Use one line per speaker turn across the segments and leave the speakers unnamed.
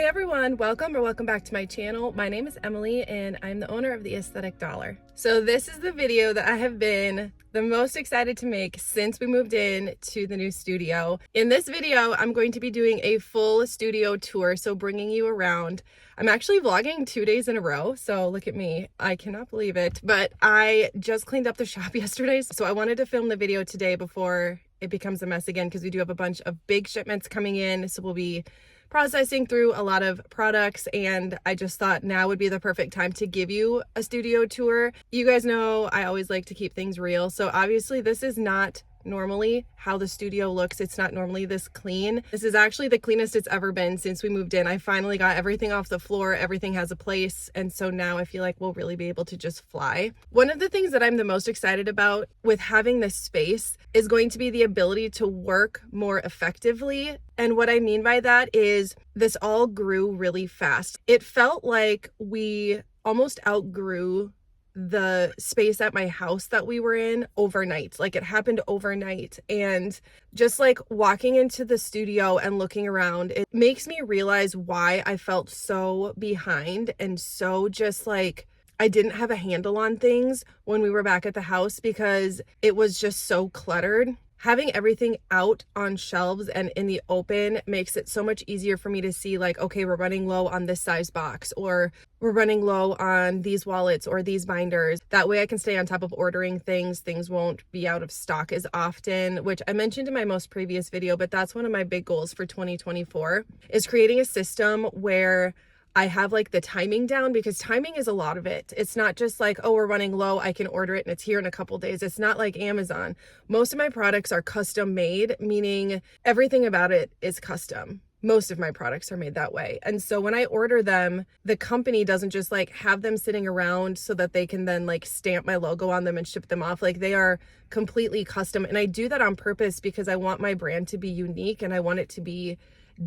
Hey everyone, welcome back to my channel. My name is Emily and I'm the owner of the Aesthetic Dollar. So this is the video that I have been the most excited to make since we moved in to the new studio. In this video, I'm going to be doing a full studio tour, so bringing you around. I'm actually vlogging 2 days in a row, so look at me. I cannot believe it, but I just cleaned up the shop yesterday, so I wanted to film the video today before it becomes a mess again, because we do have a bunch of big shipments coming in, so we'll be processing through a lot of products, and I just thought now would be the perfect time to give you a studio tour. You guys know I always like to keep things real, so obviously this is not normally how the studio looks. It's not normally this clean. This is actually the cleanest it's ever been since we moved in. I finally got everything off the floor. Everything has a place, and so now I feel like we'll really be able to just fly. One of the things that I'm the most excited about with having this space is going to be the ability to work more effectively. And what I mean by that is this all grew really fast. It felt like we almost outgrew the space at my house that we were in overnight. Like, it happened overnight. And just like walking into the studio and looking around, it makes me realize why I felt so behind and so just like I didn't have a handle on things when we were back at the house, because it was just so cluttered. Having everything out on shelves and in the open makes it so much easier for me to see, like, okay, we're running low on this size box, or we're running low on these wallets or these binders. That way I can stay on top of ordering things. Things won't be out of stock as often, which I mentioned in my most previous video, but that's one of my big goals for 2024 is creating a system where I have like the timing down, because timing is a lot of it. It's not just like, oh, we're running low, I can order it and it's here in a couple days. It's not like Amazon. Most of my products are custom made, meaning everything about it is custom. Most of my products are made that way. And so when I order them, the company doesn't just like have them sitting around so that they can then like stamp my logo on them and ship them off. Like, they are completely custom. And I do that on purpose because I want my brand to be unique and I want it to be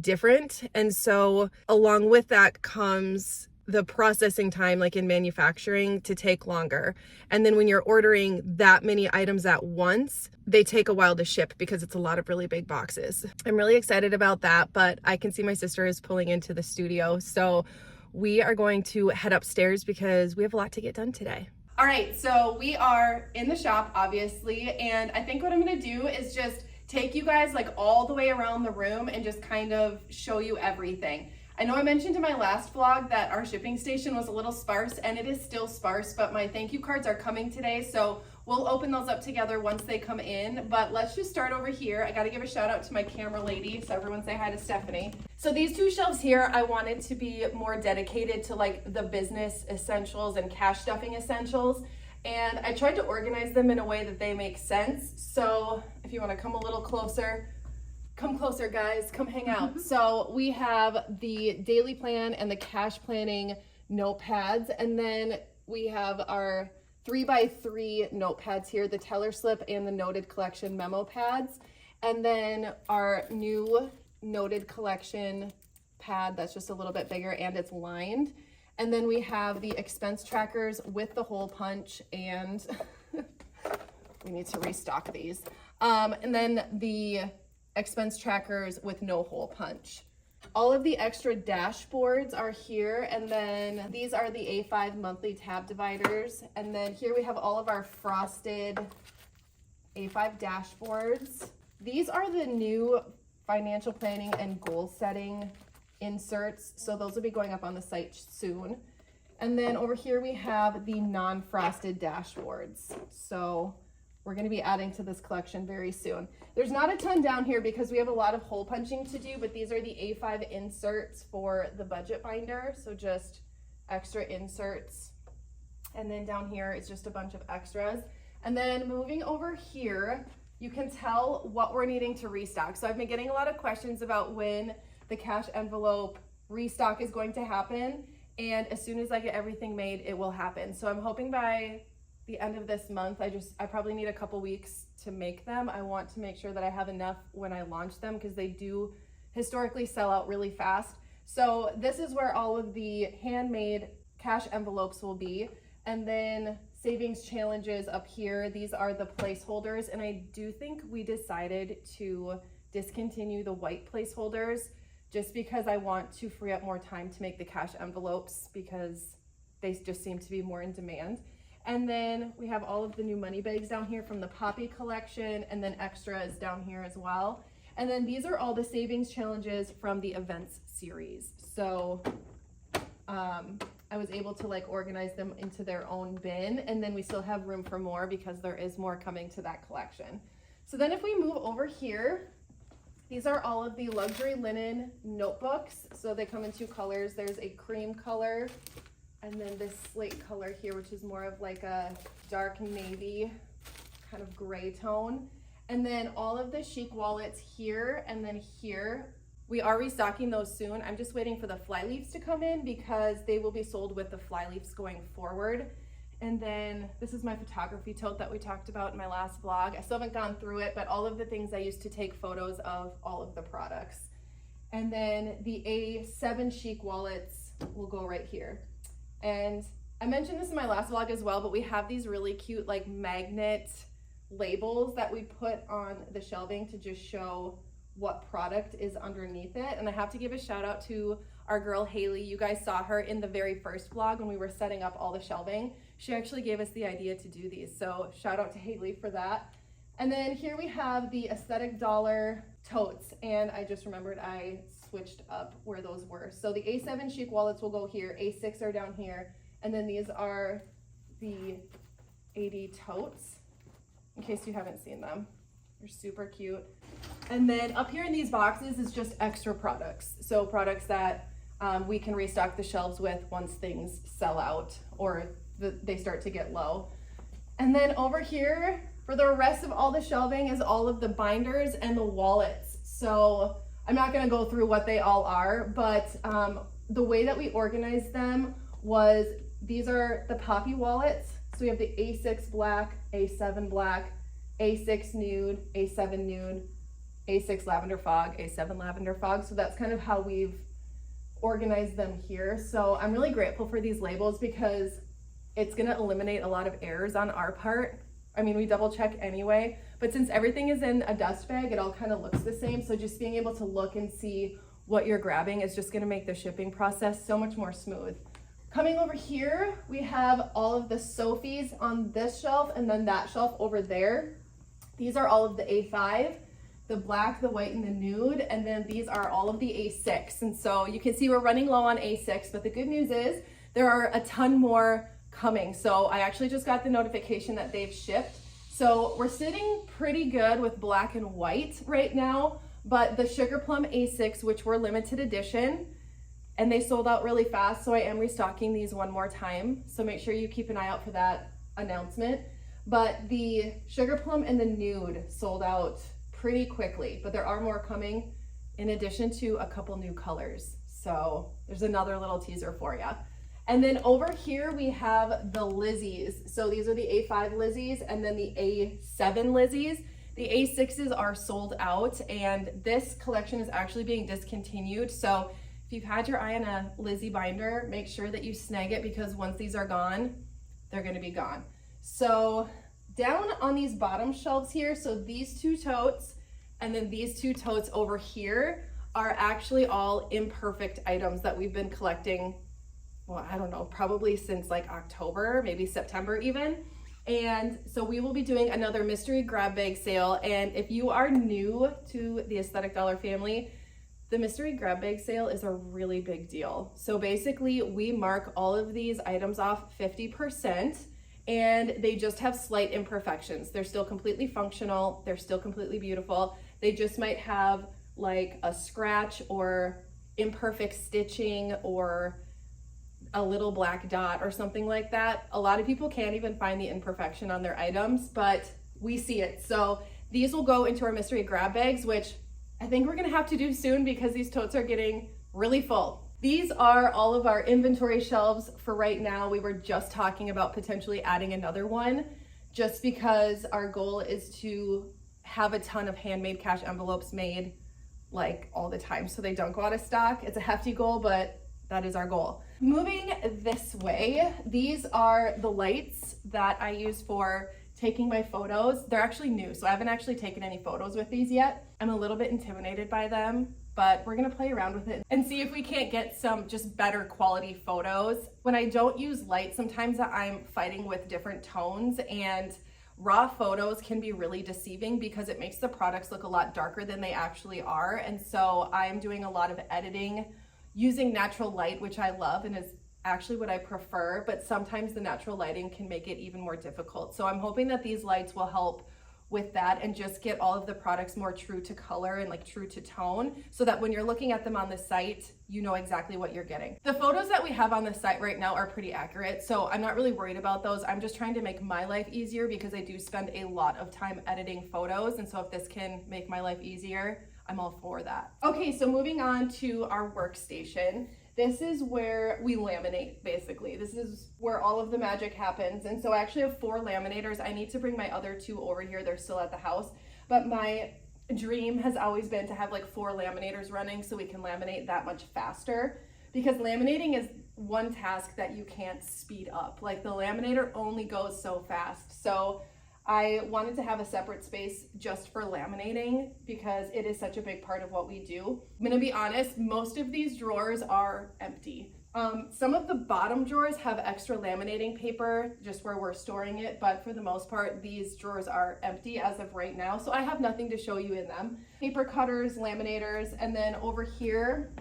different. And so along with that comes the processing time, like in manufacturing, to take longer. And then when you're ordering that many items at once, they take a while to ship because it's a lot of really big boxes. I'm really excited about that, but I can see my sister is pulling into the studio. So we are going to head upstairs because we have a lot to get done today. All right, so we are in the shop, obviously, and I think what I'm gonna do is just take you guys like all the way around the room and just kind of show you everything. I know I mentioned in my last vlog that our shipping station was a little sparse, and it is still sparse, but my thank you cards are coming today, so we'll open those up together once they come in. But let's just start over here. I gotta give a shout out to my camera lady, so everyone say hi to Stephanie. So these two shelves here, I wanted to be more dedicated to like the business essentials and cash stuffing essentials. And I tried to organize them in a way that they make sense. So if you want to come a little closer, come closer, guys, come hang out. So we have the daily plan and the cash planning notepads. And then we have our 3x3 notepads here, the teller slip and the noted collection memo pads. And then our new noted collection pad that's just a little bit bigger and it's lined. And then we have the expense trackers with the hole punch, and we need to restock these. And then the expense trackers with no hole punch. All of the extra dashboards are here, and then these are the A5 monthly tab dividers. And then here we have all of our frosted A5 dashboards. These are the new financial planning and goal setting inserts, so those will be going up on the site soon. And then over here we have the non-frosted dashboards, so we're going to be adding to this collection very soon. There's not a ton down here because we have a lot of hole punching to do, but these are the A5 inserts for the budget binder, so just extra inserts. And then down here is just a bunch of extras. And then moving over here, you can tell what we're needing to restock. So I've been getting a lot of questions about when the cash envelope restock is going to happen, and as soon as I get everything made, it will happen. So I'm hoping by the end of this month. I probably need a couple weeks to make them. I want to make sure that I have enough when I launch them, because they do historically sell out really fast. So this is where all of the handmade cash envelopes will be. And then savings challenges up here, these are the placeholders, and I do think we decided to discontinue the white placeholders just because I want to free up more time to make the cash envelopes because they just seem to be more in demand. And then we have all of the new money bags down here from the Poppy collection, and then extras down here as well. And then these are all the savings challenges from the events series. So I was able to like organize them into their own bin, and then we still have room for more because there is more coming to that collection. So then if we move over here, these are all of the luxury linen notebooks. So they come in two colors. There's a cream color and then this slate color here, which is more of like a dark navy kind of gray tone. And then all of the chic wallets here and then here. We are restocking those soon. I'm just waiting for the flyleafs to come in because they will be sold with the flyleafs going forward. And then this is my photography tote that we talked about in my last vlog. I still haven't gone through it, but all of the things I used to take photos of all of the products. And then the A7 chic wallets will go right here. And I mentioned this in my last vlog as well, but we have these really cute like magnet labels that we put on the shelving to just show what product is underneath it. And I have to give a shout out to our girl Haley. You guys saw her in the very first vlog when we were setting up all the shelving. She actually gave us the idea to do these, so shout out to Haley for that. And then here we have the Aesthetic Dollar totes, and I just remembered I switched up where those were. So the A7 chic wallets will go here, A6 are down here, and then these are the AD totes, in case you haven't seen them. They're super cute. And then up here in these boxes is just extra products. So products that we can restock the shelves with once things sell out or they start to get low. And then over here, for the rest of all the shelving is all of the binders and the wallets. So I'm not gonna go through what they all are, but the way that we organized them was, these are the Poppy wallets. So we have the A6 black, A7 black, A6 nude, A7 nude, A6 lavender fog, A7 lavender fog. So that's kind of how we've organized them here. So I'm really grateful for these labels because it's gonna eliminate a lot of errors on our part. I mean, we double check anyway, but since everything is in a dust bag, it all kind of looks the same. So just being able to look and see what you're grabbing is just gonna make the shipping process so much more smooth. Coming over here, we have all of the Sophies on this shelf and then that shelf over there. These are all of the A5, the black, the white, and the nude, and then these are all of the A6. And so you can see we're running low on A6, but the good news is there are a ton more coming. So I actually just got the notification that they've shipped. So we're sitting pretty good with black and white right now, but the Sugar Plum A6, which were limited edition, and they sold out really fast, so I am restocking these one more time. So make sure you keep an eye out for that announcement. But the Sugar Plum and the Nude sold out pretty quickly, but there are more coming in addition to a couple new colors. So there's another little teaser for you. And then over here we have the Lizzies. So these are the A5 Lizzies and then the A7 Lizzies. The A6s are sold out and this collection is actually being discontinued. So if you've had your eye on a Lizzie binder, make sure that you snag it because once these are gone, they're gonna be gone. So down on these bottom shelves here, so these two totes and then these two totes over here are actually all imperfect items that we've been collecting, well, I don't know, probably since like October, maybe September even. And so we will be doing another mystery grab bag sale. And if you are new to the Aesthetic Dollar family, the mystery grab bag sale is a really big deal. So basically we mark all of these items off 50%. And they just have slight imperfections. They're still completely functional. They're still completely beautiful. They just might have like a scratch or imperfect stitching or a little black dot or something like that. A lot of people can't even find the imperfection on their items, but we see it. So these will go into our mystery grab bags, which I think we're gonna have to do soon because these totes are getting really full. These are all of our inventory shelves for right now. We were just talking about potentially adding another one just because our goal is to have a ton of handmade cash envelopes made like all the time so they don't go out of stock. It's a hefty goal, but that is our goal. Moving this way, these are the lights that I use for taking my photos. They're actually new, so I haven't actually taken any photos with these yet. I'm a little bit intimidated by them but we're gonna play around with it and see if we can't get some just better quality photos. When I don't use light, sometimes I'm fighting with different tones, and raw photos can be really deceiving because it makes the products look a lot darker than they actually are. And so I'm doing a lot of editing using natural light, which I love and is actually what I prefer, but sometimes the natural lighting can make it even more difficult. So I'm hoping that these lights will help with that and just get all of the products more true to color and like true to tone, so that when you're looking at them on the site, you know exactly what you're getting. The photos that we have on the site right now are pretty accurate, so I'm not really worried about those. I'm just trying to make my life easier because I do spend a lot of time editing photos, and so if this can make my life easier, I'm all for that. Okay, so moving on to our workstation. This is where we laminate, basically. This is where all of the magic happens. And so I actually have 4 laminators. I need to bring my other 2 over here. They're still at the house. But my dream has always been to have like 4 laminators running so we can laminate that much faster. Because laminating is one task that you can't speed up. Like the laminator only goes so fast. So I wanted to have a separate space just for laminating because it is such a big part of what we do. I'm gonna be honest, most of these drawers are empty. Some of the bottom drawers have extra laminating paper just where we're storing it, but for the most part, these drawers are empty as of right now, so I have nothing to show you in them. Paper cutters, laminators, and then over here,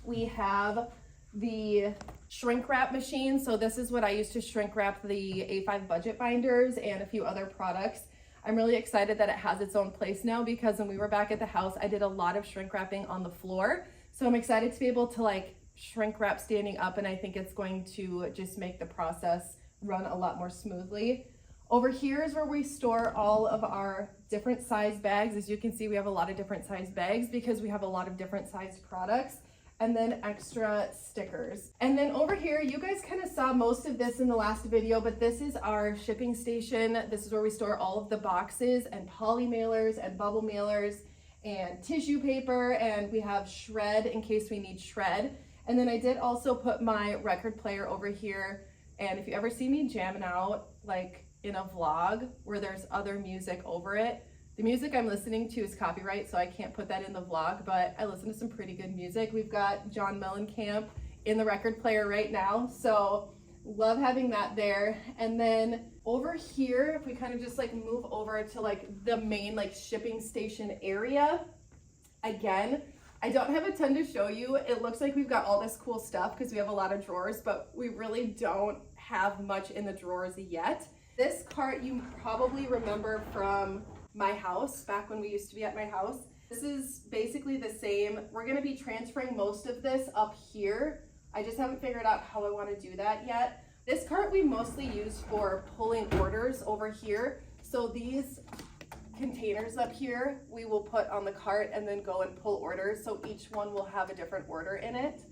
we have the shrink wrap machine. So this is what I use to shrink wrap the A5 budget binders and a few other products. I'm really excited that it has its own place now because when we were back at the house, I did a lot of shrink wrapping on the floor. So I'm excited to be able to like shrink wrap standing up, and I think it's going to just make the process run a lot more smoothly. Over here is where we store all of our different size bags. As you can see, we have a lot of different size bags because we have a lot of different sized products. And then extra stickers. And then over here, you guys kind of saw most of this in the last video, but this is our shipping station. This is where we store all of the boxes and poly mailers and bubble mailers and tissue paper, and we have shred in case we need shred. And then I did also put my record player over here, and if you ever see me jamming out like in a vlog where there's other music over it, the music I'm listening to is copyright, so I can't put that in the vlog, but I listen to some pretty good music. We've got John Mellencamp in the record player right now, so love having that there. And then over here, if we kind of just like move over to like the main like shipping station area, again, I don't have a ton to show you. It looks like we've got all this cool stuff because we have a lot of drawers, but we really don't have much in the drawers yet. This cart you probably remember from my house, back when we used to be at my house. This is basically the same. We're gonna be transferring most of this up here. I just haven't figured out how I wanna do that yet. This cart we mostly use for pulling orders over here. So these containers up here, we will put on the cart and then go and pull orders. So each one will have a different order in it.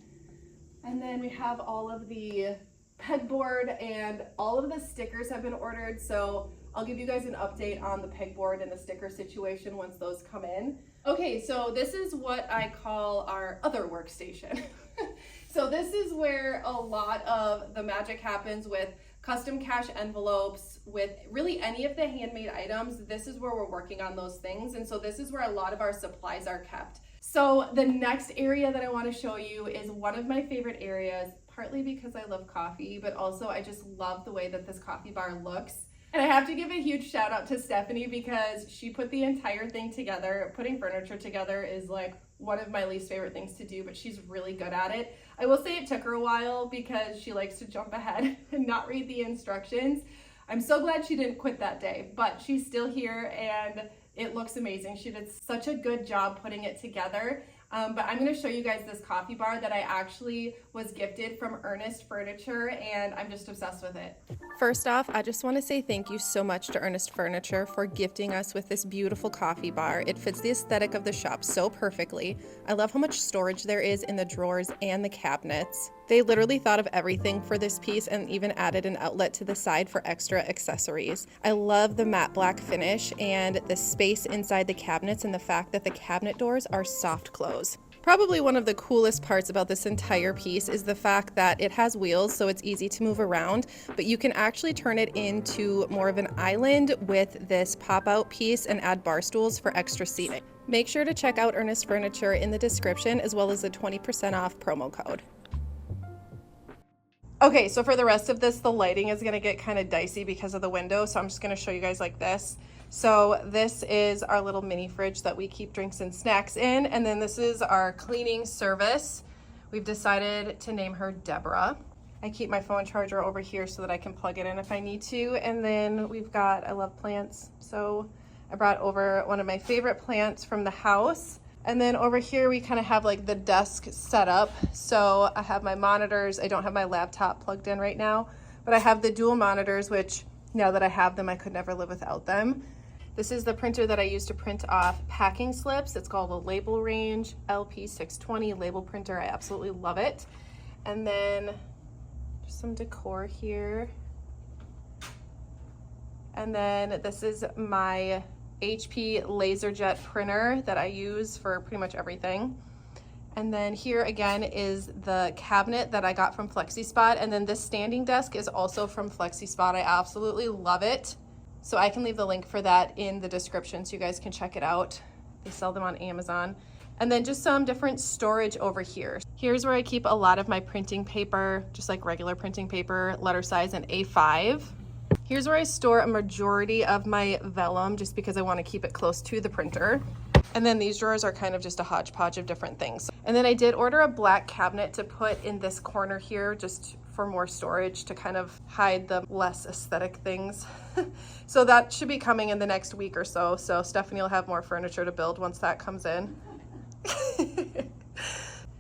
And then we have all of the pegboard, and all of the stickers have been ordered. So I'll give you guys an update on the pegboard and the sticker situation once those come in. Okay, so this is what I call our other workstation. So this is where a lot of the magic happens with custom cash envelopes, with really any of the handmade items. This is where we're working on those things. And so this is where a lot of our supplies are kept. So the next area that I want to show you is one of my favorite areas, partly because I love coffee, but also I just love the way that this coffee bar looks. And I have to give a huge shout out to Stephanie because she put the entire thing together. Putting furniture together is like one of my least favorite things to do, but she's really good at it. I will say it took her a while because she likes to jump ahead and not read the instructions. I'm so glad she didn't quit that day, but she's still here and it looks amazing. She did such a good job putting it together. But I'm going to show you guys this coffee bar that I actually was gifted from Hernest Furniture, and I'm just obsessed with it. First off, I just want to say thank you so much to Hernest Furniture for gifting us with this beautiful coffee bar. It fits the aesthetic of the shop so perfectly. I love how much storage there is in the drawers and the cabinets. They literally thought of everything for this piece and even added an outlet to the side for extra accessories. I love the matte black finish and the space inside the cabinets and the fact that the cabinet doors are soft close. Probably one of the coolest parts about this entire piece is the fact that it has wheels, so it's easy to move around, but you can actually turn it into more of an island with this pop-out piece and add bar stools for extra seating. Make sure to check out Hernest Furniture in the description, as well as a 20% off promo code. Okay, so for the rest of this, the lighting is gonna get kind of dicey because of the window, so I'm just gonna show you guys like this. So this is our little mini fridge that we keep drinks and snacks in, and then this is our cleaning service. We've decided to name her Deborah. I keep my phone charger over here so that I can plug it in if I need to, and then we've got, I love plants, so I brought over one of my favorite plants from the house. And then over here, we kind of have like the desk set up. So I have my monitors. I don't have my laptop plugged in right now, but I have the dual monitors, which now that I have them, I could never live without them. This is the printer that I use to print off packing slips. It's called a Label Range LP620 label printer. I absolutely love it. And then just some decor here. And then this is my HP LaserJet printer that I use for pretty much everything. And then here again is the cabinet that I got from FLEXISPOT. And then this standing desk is also from FLEXISPOT. I absolutely love it. So I can leave the link for that in the description so you guys can check it out. They sell them on Amazon. And then just some different storage over here. Here's where I keep a lot of my printing paper, just like regular printing paper, letter size and A5. Here's where I store a majority of my vellum just because I want to keep it close to the printer. And then these drawers are kind of just a hodgepodge of different things. And then I did order a black cabinet to put in this corner here just for more storage to kind of hide the less aesthetic things. So that should be coming in the next week or so. So Stephanie will have more furniture to build once that comes in.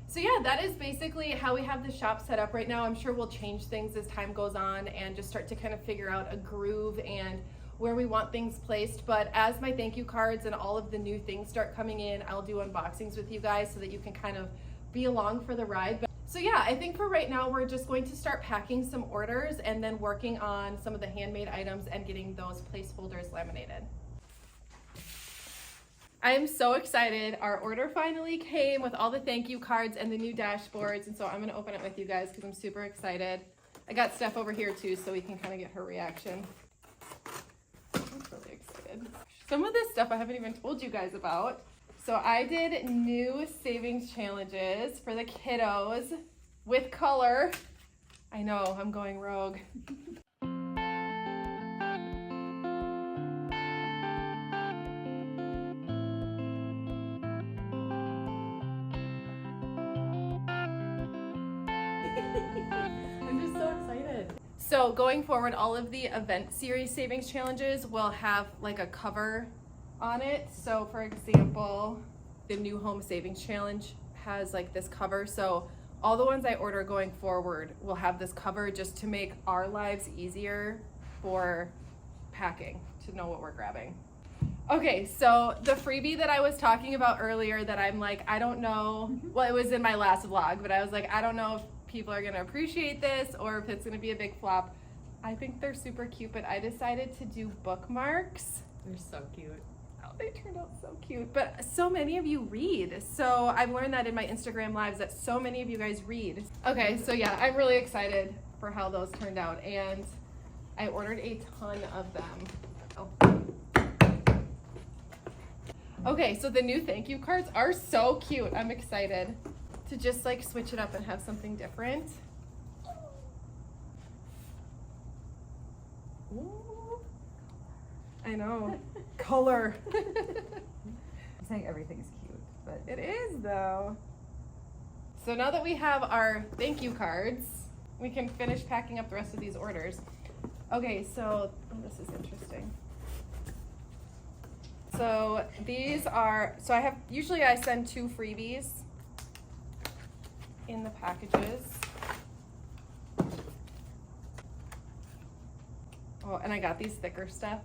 So yeah, that is basically how we have the shop set up right now. I'm sure we'll change things as time goes on and just start to kind of figure out a groove and where we want things placed. But as my thank you cards and all of the new things start coming in, I'll do unboxings with you guys so that you can kind of be along for the ride. So yeah, I think for right now, we're just going to start packing some orders and then working on some of the handmade items and getting those placeholders laminated. I am so excited. Our order finally came with all the thank you cards and the new dashboards. And so I'm gonna open it with you guys because I'm super excited. I got Steph over here too, so we can kind of get her reaction. I'm really excited. Some of this stuff I haven't even told you guys about. So I did new savings challenges for the kiddos with color. I know, I'm going rogue. I'm just so excited. So going forward, all of the event series savings challenges will have like a cover on it. So for example, the new home savings challenge has like this cover. So all the ones I order going forward will have this cover just to make our lives easier for packing, to know what we're grabbing. Okay, so the freebie that I was talking about earlier that I'm like, I don't know, well, it was in my last vlog, but I was like, I don't know if people are gonna appreciate this or if it's gonna be a big flop. I think they're super cute, but I decided to do bookmarks.
They're so cute.
Oh, they turned out so cute, but so many of you read. So I've learned that in my Instagram lives that so many of you guys read. Okay, so yeah, I'm really excited for how those turned out, and I ordered a ton of them. Oh. Okay, so the new thank you cards are so cute. I'm excited to just like switch it up and have something different. Ooh. I know. Color.
I'm saying everything is cute, but
It is though. So now that we have our thank you cards, we can finish packing up the rest of these orders. Okay, so this is interesting. So these are, so usually I send 2 freebies in the packages. Oh, and I got these thicker stuff.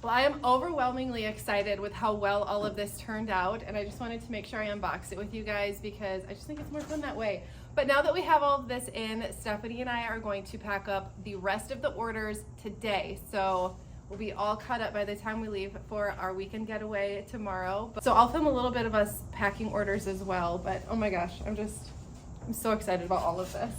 I am overwhelmingly excited with how well all of this turned out, and I just wanted to make sure I unbox it with you guys because I just think it's more fun that way. But now that we have all of this in, Stephanie and I are going to pack up the rest of the orders today. So We'll be all caught up by the time we leave for our weekend getaway tomorrow. So I'll film a little bit of us packing orders as well, but oh my gosh, I'm so excited about all of this.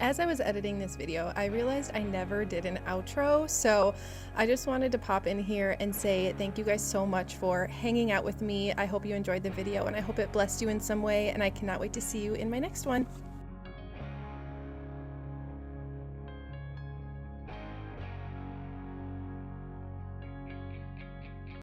As I was editing this video, I realized I never did an outro, so I just wanted to pop in here and say thank you guys so much for hanging out with me. I hope you enjoyed the video and I hope it blessed you in some way, and I cannot wait to see you in my next one.